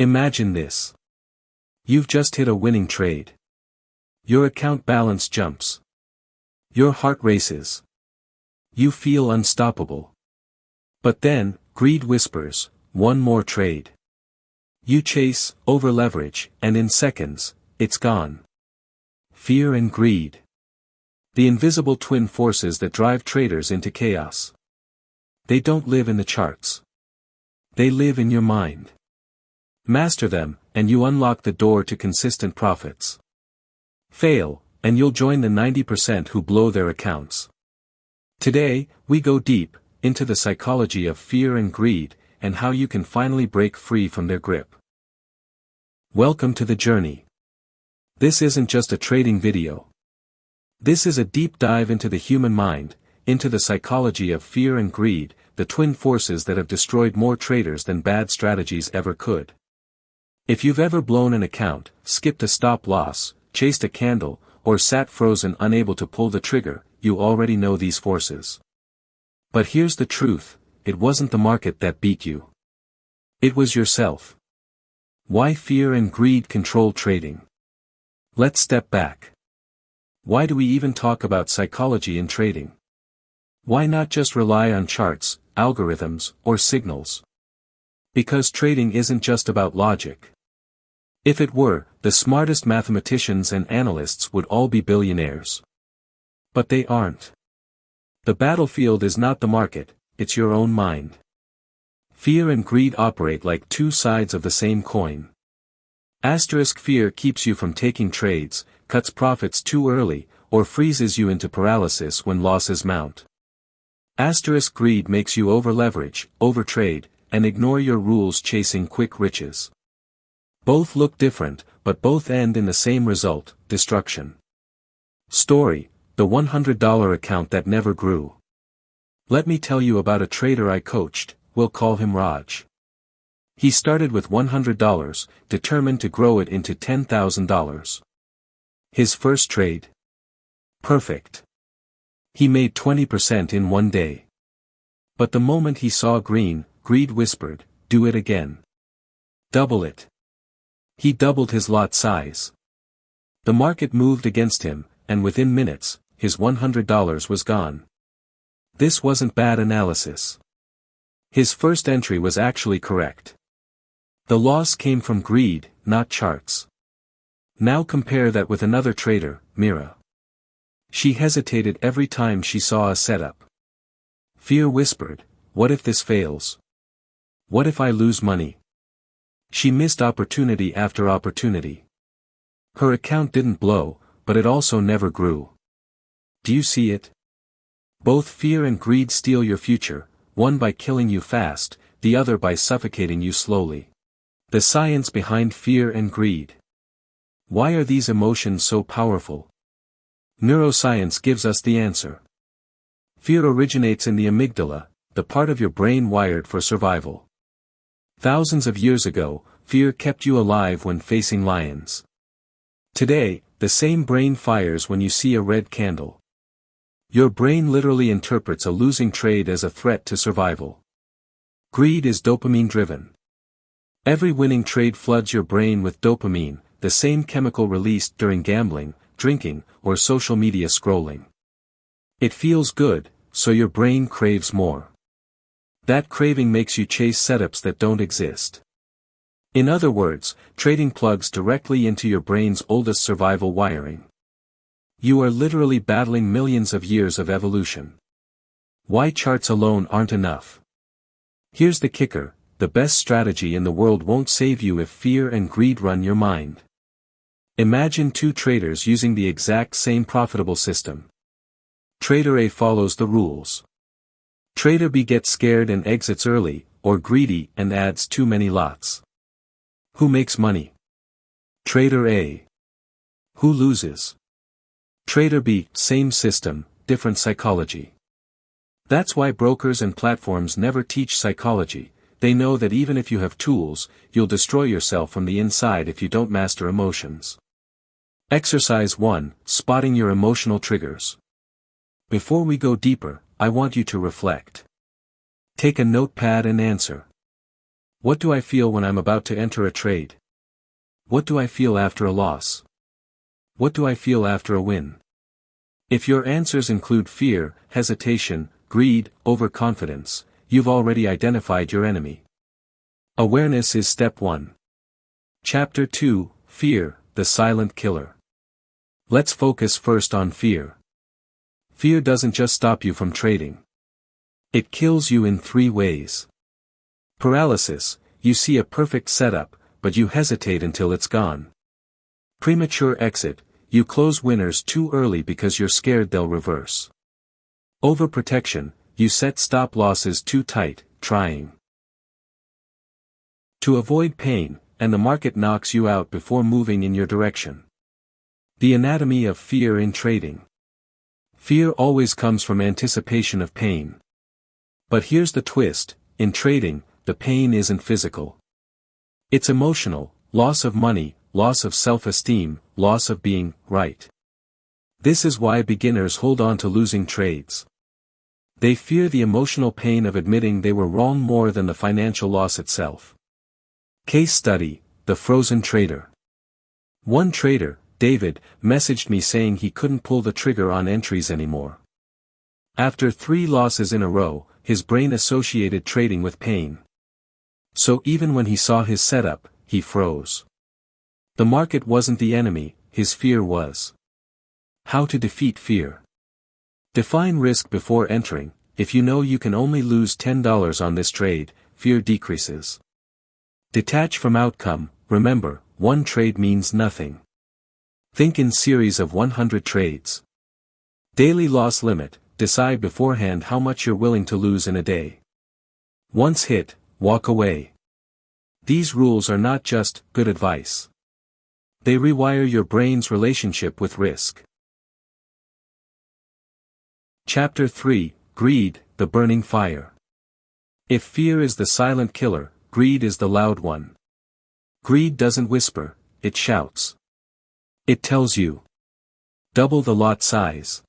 Imagine this. You've just hit a winning trade. Your account balance jumps. Your heart races. You feel unstoppable. But then, greed whispers, one more trade. You chase, over-leverage, and in seconds, it's gone. Fear and greed. The invisible twin forces that drive traders into chaos. They don't live in the charts. They live in your mind. Master them, and you unlock the door to consistent profits. Fail, and you'll join the 90% who blow their accounts. Today, we go deep into the psychology of fear and greed, and how you can finally break free from their grip. Welcome to the journey. This isn't just a trading video. This is a deep dive into the human mind, into the psychology of fear and greed, the twin forces that have destroyed more traders than bad strategies ever could. If you've ever blown an account, skipped a stop loss, chased a candle, or sat frozen unable to pull the trigger, you already know these forces. But here's the truth, it wasn't the market that beat you. It was yourself. Why fear and greed control trading? Let's step back. Why do we even talk about psychology in trading? Why not just rely on charts, algorithms, or signals? Because trading isn't just about logic. If it were, the smartest mathematicians and analysts would all be billionaires. But they aren't. The battlefield is not the market, it's your own mind. Fear and greed operate like two sides of the same coin. Fear keeps you from taking trades, cuts profits too early, or freezes you into paralysis when losses mount. Greed makes you over-leverage, overtrade, and ignore your rules chasing quick riches. Both look different, but both end in the same result, destruction. Story: the $100 account that never grew. Let me tell you about a trader I coached, we'll call him Raj. He started with $100, determined to grow it into $10,000. His first trade? Perfect. He made 20% in one day. But the moment he saw green, greed whispered, do it again. Double it. He doubled his lot size. The market moved against him, and within minutes, his $100 was gone. This wasn't bad analysis. His first entry was actually correct. The loss came from greed, not charts. Now compare that with another trader, Mira. She hesitated every time she saw a setup. Fear whispered, what if this fails? What if I lose money? She missed opportunity after opportunity. Her account didn't blow, but it also never grew. Do you see it? Both fear and greed steal your future, one by killing you fast, the other by suffocating you slowly. The science behind fear and greed. Why are these emotions so powerful? Neuroscience gives us the answer. Fear originates in the amygdala, the part of your brain wired for survival. Thousands of years ago, fear kept you alive when facing lions. Today, the same brain fires when you see a red candle. Your brain literally interprets a losing trade as a threat to survival. Greed is dopamine-driven. Every winning trade floods your brain with dopamine, the same chemical released during gambling, drinking, or social media scrolling. It feels good, so your brain craves more. That craving makes you chase setups that don't exist. In other words, trading plugs directly into your brain's oldest survival wiring. You are literally battling millions of years of evolution. Why charts alone aren't enough? Here's the kicker, the best strategy in the world won't save you if fear and greed run your mind. Imagine two traders using the exact same profitable system. Trader A follows the rules. Trader B gets scared and exits early, or greedy and adds too many lots. Who makes money? Trader A. Who loses? Trader B, same system, different psychology. That's why brokers and platforms never teach psychology. They know that even if you have tools, you'll destroy yourself from the inside if you don't master emotions. Exercise 1, Spotting your emotional triggers. Before we go deeper, I want you to reflect. Take a notepad and answer. What do I feel when I'm about to enter a trade? What do I feel after a loss? What do I feel after a win? If your answers include fear, hesitation, greed, overconfidence, you've already identified your enemy. Awareness is step 1. Chapter 2, Fear, the Silent Killer. Let's focus first on fear. Fear doesn't just stop you from trading. It kills you in 3 ways. Paralysis, you see a perfect setup, but you hesitate until it's gone. Premature exit, you close winners too early because you're scared they'll reverse. Overprotection, you set stop losses too tight, trying to avoid pain, and the market knocks you out before moving in your direction. The anatomy of fear in trading. Fear always comes from anticipation of pain. But here's the twist, in trading, the pain isn't physical. It's emotional, loss of money, loss of self-esteem, loss of being right. This is why beginners hold on to losing trades. They fear the emotional pain of admitting they were wrong more than the financial loss itself. Case study, the frozen trader. One trader, David, messaged me saying he couldn't pull the trigger on entries anymore. After 3 losses in a row, his brain associated trading with pain. So even when he saw his setup, he froze. The market wasn't the enemy, his fear was. How to defeat fear. Define risk before entering. If you know you can only lose $10 on this trade, fear decreases. Detach from outcome. Remember, one trade means nothing. Think in series of 100 trades. Daily loss limit. Decide beforehand how much you're willing to lose in a day. Once hit, walk away. These rules are not just good advice. They rewire your brain's relationship with risk. Chapter 3, Greed, the Burning Fire. If fear is the silent killer, greed is the loud one. Greed doesn't whisper, it shouts. It tells you. Double the lot size.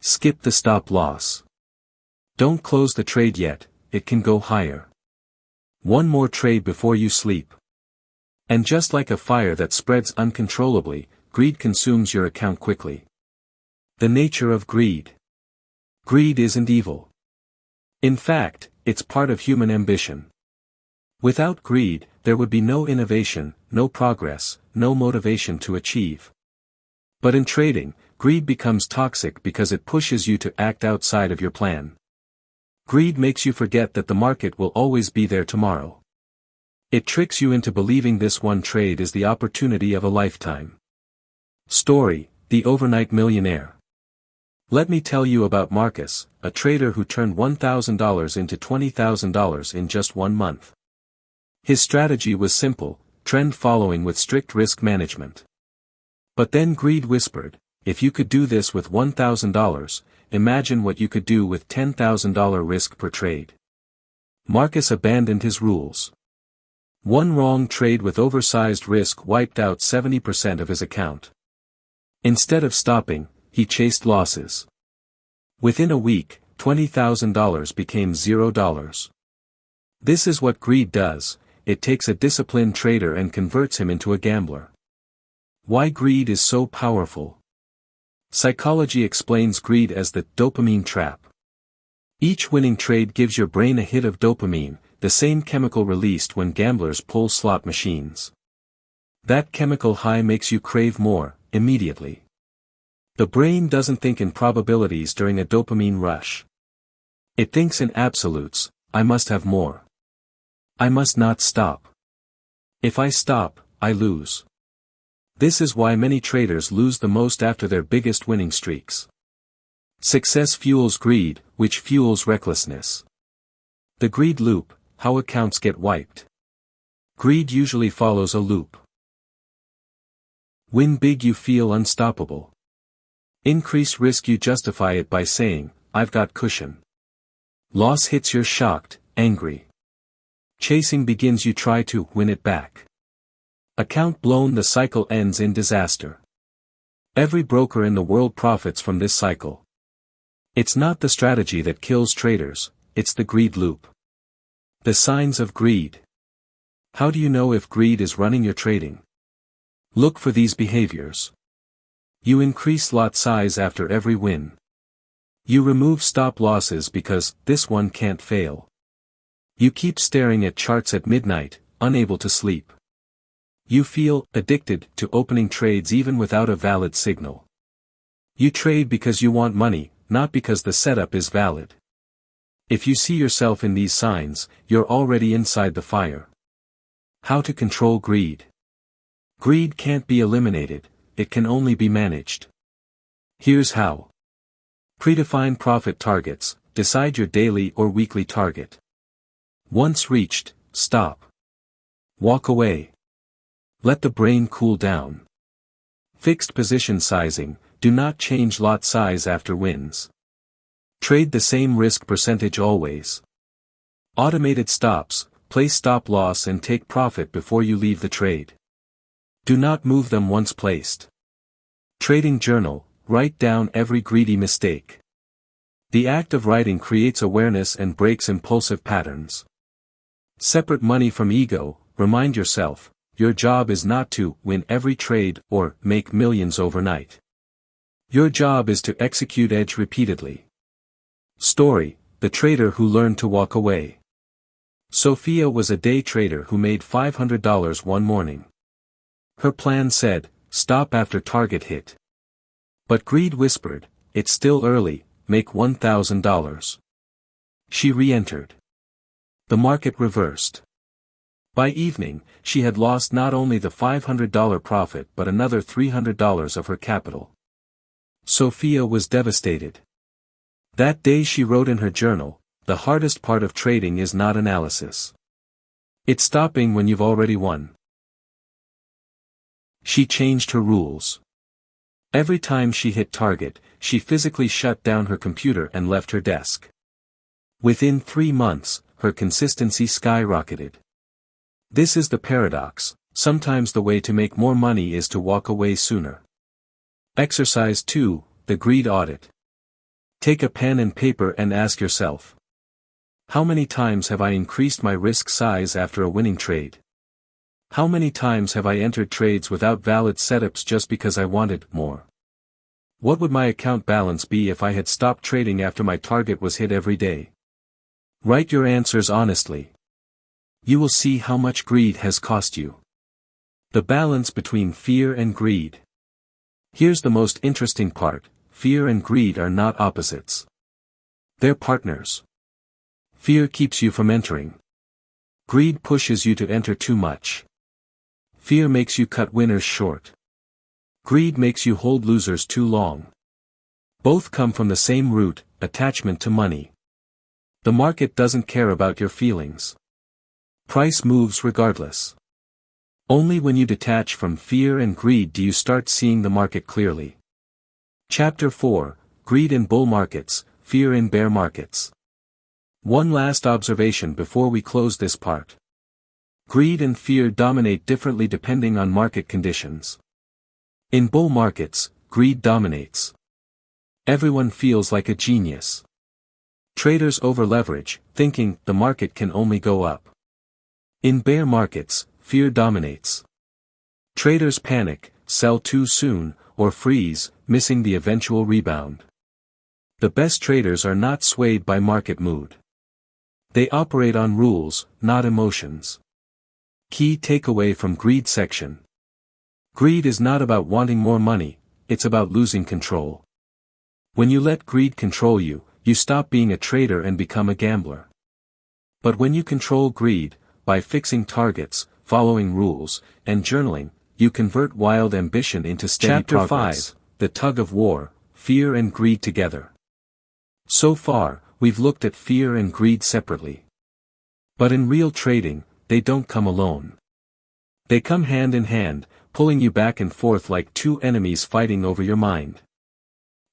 Skip the stop loss. Don't close the trade yet, it can go higher. One more trade before you sleep. And just like a fire that spreads uncontrollably, greed consumes your account quickly. The nature of greed. Greed isn't evil. In fact, it's part of human ambition. Without greed, there would be no innovation, no progress, no motivation to achieve. But in trading, greed becomes toxic because it pushes you to act outside of your plan. Greed makes you forget that the market will always be there tomorrow. It tricks you into believing this one trade is the opportunity of a lifetime. Story, the Overnight Millionaire. Let me tell you about Marcus, a trader who turned $1,000 into $20,000 in just 1 month. His strategy was simple, trend following with strict risk management. But then greed whispered, if you could do this with $1,000, imagine what you could do with $10,000 risk per trade. Marcus abandoned his rules. One wrong trade with oversized risk wiped out 70% of his account. Instead of stopping, he chased losses. Within a week, $20,000 became $0. This is what greed does, it takes a disciplined trader and converts him into a gambler. Why greed is so powerful? Psychology explains greed as the dopamine trap. Each winning trade gives your brain a hit of dopamine, the same chemical released when gamblers pull slot machines. That chemical high makes you crave more, immediately. The brain doesn't think in probabilities during a dopamine rush. It thinks in absolutes, I must have more. I must not stop. If I stop, I lose. This is why many traders lose the most after their biggest winning streaks. Success fuels greed, which fuels recklessness. The greed loop, how accounts get wiped. Greed usually follows a loop. Win big, you feel unstoppable. Increase risk, you justify it by saying, I've got cushion. Loss hits, you're shocked, angry. Chasing begins, you try to win it back. Account blown, the cycle ends in disaster. Every broker in the world profits from this cycle. It's not the strategy that kills traders, it's the greed loop. The signs of greed. How do you know if greed is running your trading? Look for these behaviors. You increase lot size after every win. You remove stop losses because this one can't fail. You keep staring at charts at midnight, unable to sleep. You feel addicted to opening trades even without a valid signal. You trade because you want money, not because the setup is valid. If you see yourself in these signs, you're already inside the fire. How to control greed. Greed can't be eliminated, it can only be managed. Here's how. Predefine profit targets, decide your daily or weekly target. Once reached, stop. Walk away. Let the brain cool down. Fixed position sizing, do not change lot size after wins. Trade the same risk percentage always. Automated stops, place stop loss and take profit before you leave the trade. Do not move them once placed. Trading journal, write down every greedy mistake. The act of writing creates awareness and breaks impulsive patterns. Separate money from ego, remind yourself, your job is not to win every trade or make millions overnight. Your job is to execute edge repeatedly. Story, the trader who learned to walk away. Sophia was a day trader who made $500 one morning. Her plan said, stop after target hit. But greed whispered, it's still early, make $1,000. She re-entered. The market reversed. By evening, she had lost not only the $500 profit but another $300 of her capital. Sophia was devastated. That day she wrote in her journal, the hardest part of trading is not analysis. It's stopping when you've already won. She changed her rules. Every time she hit target, she physically shut down her computer and left her desk. Within 3 months, her consistency skyrocketed. This is the paradox, sometimes the way to make more money is to walk away sooner. Exercise 2, the greed audit. Take a pen and paper and ask yourself. How many times have I increased my risk size after a winning trade? How many times have I entered trades without valid setups just because I wanted more? What would my account balance be if I had stopped trading after my target was hit every day? Write your answers honestly. You will see how much greed has cost you. The balance between fear and greed. Here's the most interesting part, fear and greed are not opposites. They're partners. Fear keeps you from entering. Greed pushes you to enter too much. Fear makes you cut winners short. Greed makes you hold losers too long. Both come from the same root, attachment to money. The market doesn't care about your feelings. Price moves regardless. Only when you detach from fear and greed do you start seeing the market clearly. Chapter 4, Greed in Bull Markets, Fear in Bear Markets. One last observation before we close this part. Greed and fear dominate differently depending on market conditions. In bull markets, greed dominates. Everyone feels like a genius. Traders over-leverage, thinking the market can only go up. In bear markets, fear dominates. Traders panic, sell too soon, or freeze, missing the eventual rebound. The best traders are not swayed by market mood. They operate on rules, not emotions. Key takeaway from greed section. Greed is not about wanting more money, it's about losing control. When you let greed control you, you stop being a trader and become a gambler. But when you control greed, by fixing targets, following rules, and journaling, you convert wild ambition into steady progress. Chapter 5, The Tug of War, Fear and Greed Together. So far, we've looked at fear and greed separately. But in real trading, they don't come alone. They come hand in hand, pulling you back and forth like two enemies fighting over your mind.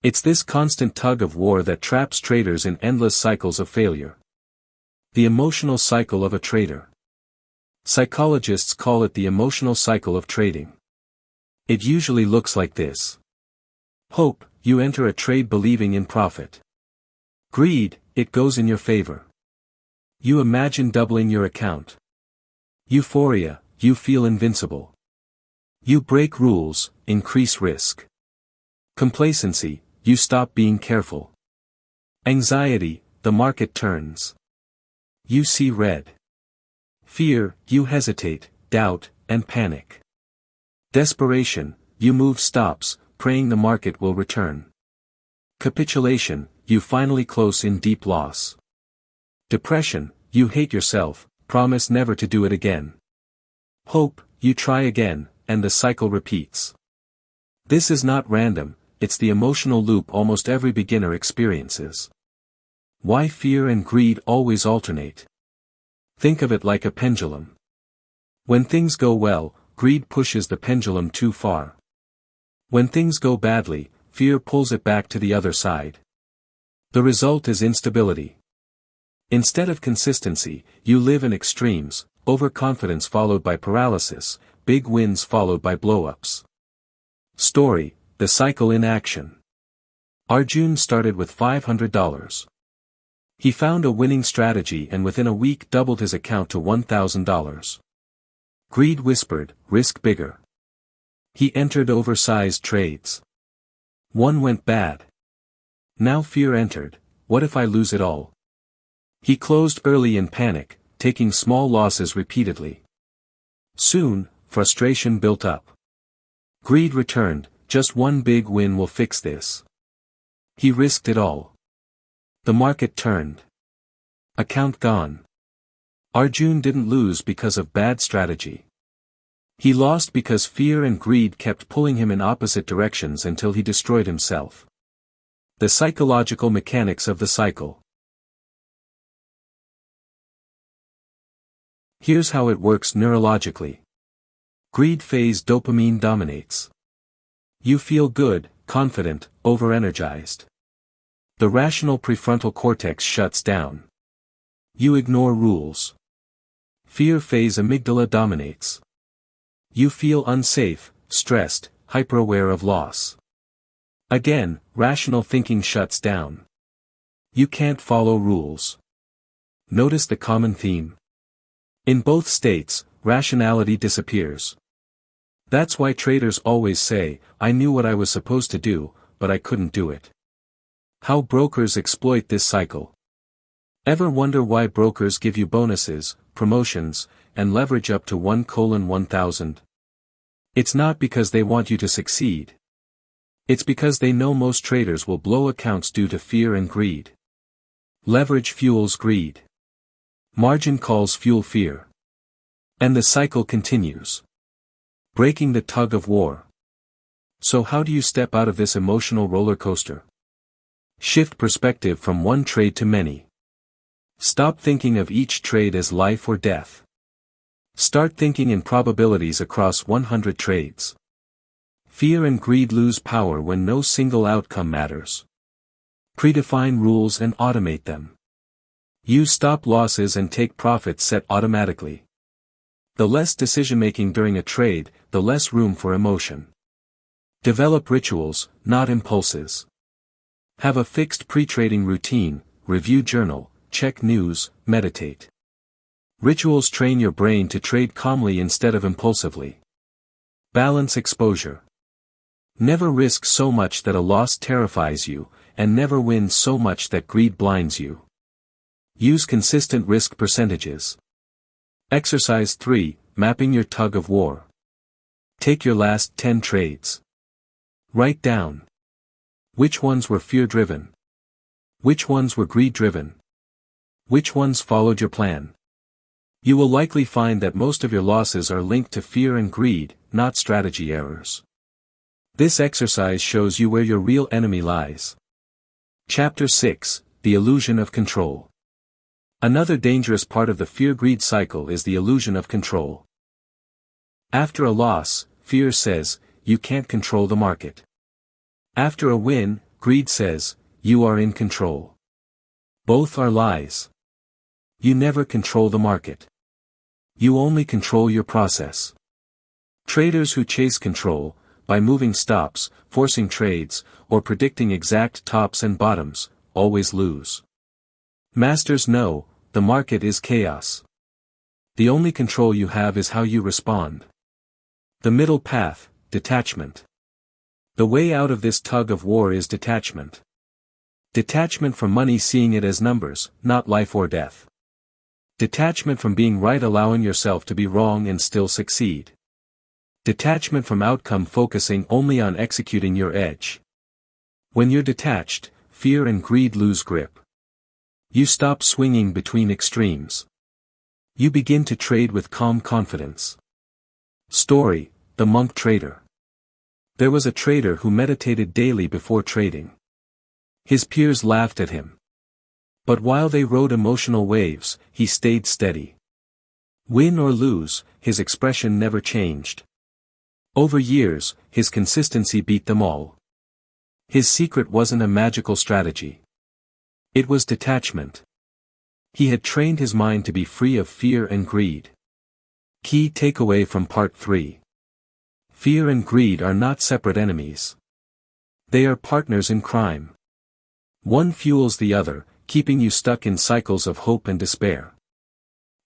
It's this constant tug of war that traps traders in endless cycles of failure. The emotional cycle of a trader. Psychologists call it the emotional cycle of trading. It usually looks like this. Hope, you enter a trade believing in profit. Greed, it goes in your favor. You imagine doubling your account. Euphoria, you feel invincible. You break rules, increase risk. Complacency, you stop being careful. Anxiety, the market turns. You see red. Fear, you hesitate, doubt, and panic. Desperation, you move stops, praying the market will return. Capitulation, you finally close in deep loss. Depression, you hate yourself, promise never to do it again. Hope, you try again, and the cycle repeats. This is not random, it's the emotional loop almost every beginner experiences. Why fear and greed always alternate? Think of it like a pendulum. When things go well, greed pushes the pendulum too far. When things go badly, fear pulls it back to the other side. The result is instability. Instead of consistency, you live in extremes, overconfidence followed by paralysis, big wins followed by blow-ups. Story, the cycle in action. Arjun started with $500. He found a winning strategy and within a week doubled his account to $1,000. Greed whispered, risk bigger. He entered oversized trades. One went bad. Now fear entered, what if I lose it all? He closed early in panic, taking small losses repeatedly. Soon, frustration built up. Greed returned, just one big win will fix this. He risked it all. The market turned. Account gone. Arjun didn't lose because of bad strategy. He lost because fear and greed kept pulling him in opposite directions until he destroyed himself. The psychological mechanics of the cycle. Here's how it works neurologically. Greed phase, dopamine dominates. You feel good, confident, over-energized. The rational prefrontal cortex shuts down. You ignore rules. Fear phase, amygdala dominates. You feel unsafe, stressed, hyper-aware of loss. Again, rational thinking shuts down. You can't follow rules. Notice the common theme. In both states, rationality disappears. That's why traders always say, I knew what I was supposed to do, but I couldn't do it. How brokers exploit this cycle. Ever wonder why brokers give you bonuses, promotions, and leverage up to 1:1000? It's not because they want you to succeed. It's because they know most traders will blow accounts due to fear and greed. Leverage fuels greed. Margin calls fuel fear. And the cycle continues. Breaking the tug of war. So how do you step out of this emotional roller coaster? Shift perspective from one trade to many. Stop thinking of each trade as life or death. Start thinking in probabilities across 100 trades. Fear and greed lose power when no single outcome matters. Predefine rules and automate them. Use stop losses and take profits set automatically. The less decision-making during a trade, the less room for emotion. Develop rituals, not impulses. Have a fixed pre-trading routine, review journal, check news, meditate. Rituals train your brain to trade calmly instead of impulsively. Balance exposure. Never risk so much that a loss terrifies you, and never win so much that greed blinds you. Use consistent risk percentages. Exercise 3, mapping your tug of war. Take your last 10 trades. Write down. Which ones were fear-driven? Which ones were greed-driven? Which ones followed your plan? You will likely find that most of your losses are linked to fear and greed, not strategy errors. This exercise shows you where your real enemy lies. Chapter 6, The Illusion of Control. Another dangerous part of the fear-greed cycle is the illusion of control. After a loss, fear says, you can't control the market. After a win, greed says, you are in control. Both are lies. You never control the market. You only control your process. Traders who chase control, by moving stops, forcing trades, or predicting exact tops and bottoms, always lose. Masters know, the market is chaos. The only control you have is how you respond. The middle path, detachment. The way out of this tug of war is detachment. Detachment from money, seeing it as numbers, not life or death. Detachment from being right, allowing yourself to be wrong and still succeed. Detachment from outcome, focusing only on executing your edge. When you're detached, fear and greed lose grip. You stop swinging between extremes. You begin to trade with calm confidence. Story: The Monk Trader. There was a trader who meditated daily before trading. His peers laughed at him. But while they rode emotional waves, he stayed steady. Win or lose, his expression never changed. Over years, his consistency beat them all. His secret wasn't a magical strategy. It was detachment. He had trained his mind to be free of fear and greed. Key takeaway from Part 3. Fear and greed are not separate enemies. They are partners in crime. One fuels the other, keeping you stuck in cycles of hope and despair.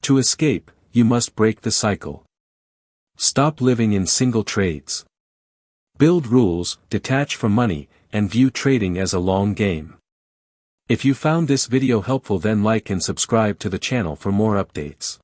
To escape, you must break the cycle. Stop living in single trades. Build rules, detach from money, and view trading as a long game. If you found this video helpful, then like and subscribe to the channel for more updates.